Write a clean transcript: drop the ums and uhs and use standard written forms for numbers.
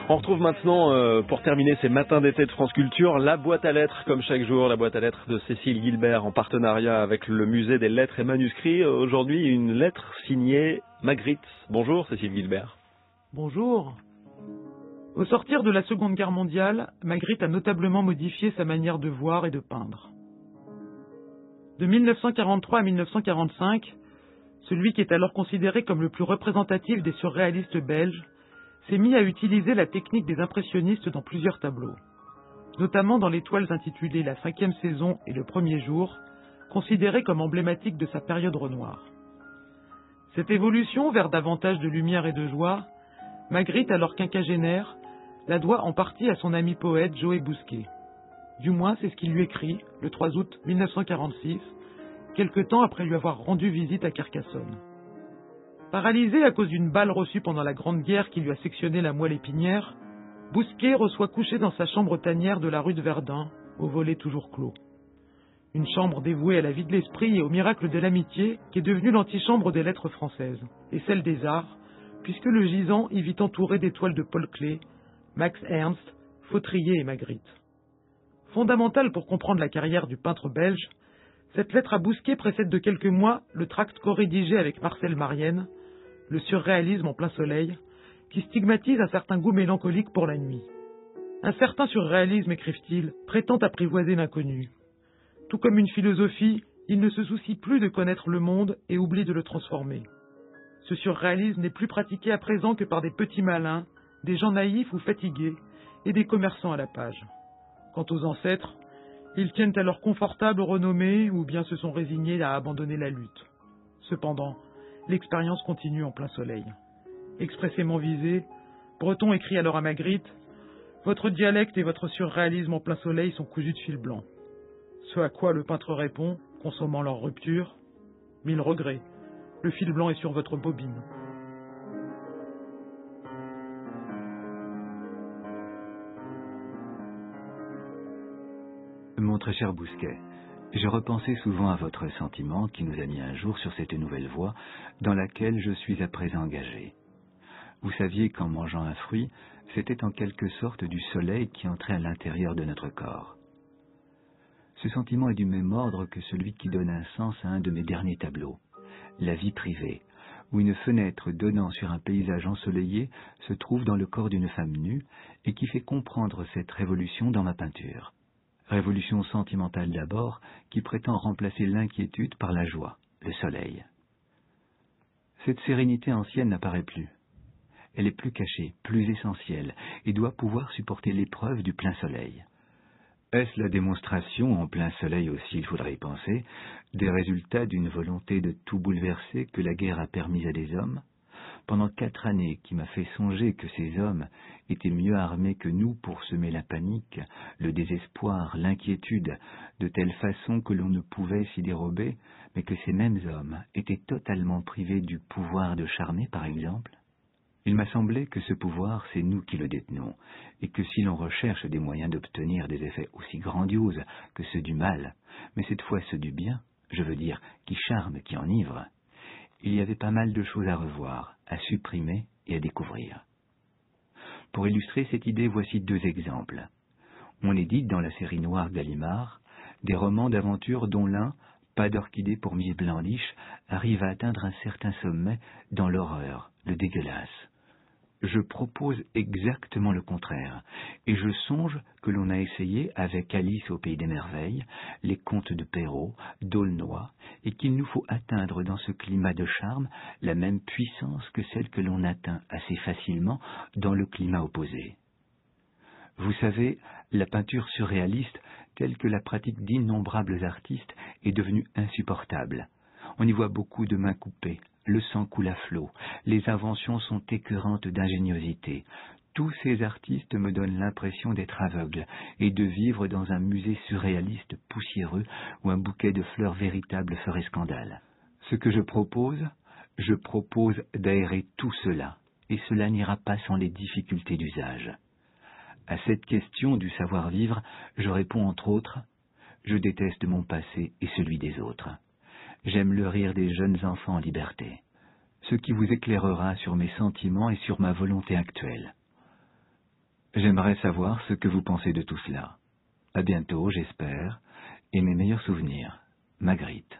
On retrouve maintenant, pour terminer ces matins d'été de France Culture, la boîte à lettres, comme chaque jour, la boîte à lettres de Cécile Guilbert en partenariat avec le musée des lettres et manuscrits. Aujourd'hui, une lettre signée Magritte. Bonjour Cécile Guilbert. Bonjour. Au sortir de la Seconde Guerre mondiale, Magritte a notablement modifié sa manière de voir et de peindre. De 1943 à 1945, celui qui est alors considéré comme le plus représentatif des surréalistes belges s'est mis à utiliser la technique des impressionnistes dans plusieurs tableaux, notamment dans les toiles intitulées La 5e saison et Le premier jour, considérées comme emblématiques de sa période Renoir. Cette évolution vers davantage de lumière et de joie, Magritte, alors quinquagénaire, la doit en partie à son ami poète Joë Bousquet. Du moins, c'est ce qu'il lui écrit le 3 août 1946, quelque temps après lui avoir rendu visite à Carcassonne. Paralysé à cause d'une balle reçue pendant la Grande Guerre qui lui a sectionné la moelle épinière, Bousquet reçoit couché dans sa chambre tanière de la rue de Verdun, au volet toujours clos. Une chambre dévouée à la vie de l'esprit et au miracle de l'amitié qui est devenue l'antichambre des lettres françaises et celle des arts, puisque le gisant y vit entouré des toiles de Paul Klee, Max Ernst, Fautrier et Magritte. Fondamentale pour comprendre la carrière du peintre belge, cette lettre à Bousquet précède de quelques mois le tract co-rédigé avec Marcel Marienne, Le surréalisme en plein soleil, qui stigmatise un certain goût mélancolique pour la nuit. Un certain surréalisme, écrivent-ils, prétend apprivoiser l'inconnu. Tout comme une philosophie, il ne se soucie plus de connaître le monde et oublie de le transformer. Ce surréalisme n'est plus pratiqué à présent que par des petits malins, des gens naïfs ou fatigués, et des commerçants à la page. Quant aux ancêtres, ils tiennent à leur confortable renommée ou bien se sont résignés à abandonner la lutte. Cependant, l'expérience continue en plein soleil. Expressément visé, Breton écrit alors à Magritte « Votre dialecte et votre surréalisme en plein soleil sont cousus de fil blanc. » Ce à quoi le peintre répond, consommant leur rupture « Mille regrets, le fil blanc est sur votre bobine. » Mon très cher Bousquet, je repensais souvent à votre sentiment qui nous a mis un jour sur cette nouvelle voie dans laquelle je suis à présent engagé. Vous saviez qu'en mangeant un fruit, c'était en quelque sorte du soleil qui entrait à l'intérieur de notre corps. Ce sentiment est du même ordre que celui qui donne un sens à un de mes derniers tableaux, La vie privée, où une fenêtre donnant sur un paysage ensoleillé se trouve dans le corps d'une femme nue et qui fait comprendre cette révolution dans ma peinture. Révolution sentimentale d'abord, qui prétend remplacer l'inquiétude par la joie, le soleil. Cette sérénité ancienne n'apparaît plus. Elle est plus cachée, plus essentielle, et doit pouvoir supporter l'épreuve du plein soleil. Est-ce la démonstration, en plein soleil aussi il faudrait y penser, des résultats d'une volonté de tout bouleverser que la guerre a permise à des hommes, pendant 4 années qui m'a fait songer que ces hommes étaient mieux armés que nous pour semer la panique, le désespoir, l'inquiétude, de telle façon que l'on ne pouvait s'y dérober, mais que ces mêmes hommes étaient totalement privés du pouvoir de charmer, par exemple? Il m'a semblé que ce pouvoir, c'est nous qui le détenons, et que si l'on recherche des moyens d'obtenir des effets aussi grandioses que ceux du mal, mais cette fois ceux du bien, je veux dire, qui charment, qui enivrent, il y avait pas mal de choses à revoir, à supprimer et à découvrir. Pour illustrer cette idée, voici 2 exemples. On édite dans la série noire Gallimard des romans d'aventure dont l'un, Pas d'orchidée pour Miss Blandiche, arrive à atteindre un certain sommet dans l'horreur, le dégueulasse. Je propose exactement le contraire, et je songe que l'on a essayé avec Alice au Pays des Merveilles, les contes de Perrault, d'Aulnoy, et qu'il nous faut atteindre dans ce climat de charme la même puissance que celle que l'on atteint assez facilement dans le climat opposé. Vous savez, la peinture surréaliste, telle que la pratique d'innombrables artistes, est devenue insupportable. On y voit beaucoup de mains coupées, le sang coule à flot, les inventions sont écœurantes d'ingéniosité. Tous ces artistes me donnent l'impression d'être aveugles et de vivre dans un musée surréaliste poussiéreux où un bouquet de fleurs véritables ferait scandale. Ce que je propose d'aérer tout cela, et cela n'ira pas sans les difficultés d'usage. À cette question du savoir-vivre, je réponds entre autres, je déteste mon passé et celui des autres. J'aime le rire des jeunes enfants en liberté, ce qui vous éclairera sur mes sentiments et sur ma volonté actuelle. J'aimerais savoir ce que vous pensez de tout cela. À bientôt, j'espère, et mes meilleurs souvenirs. Magritte.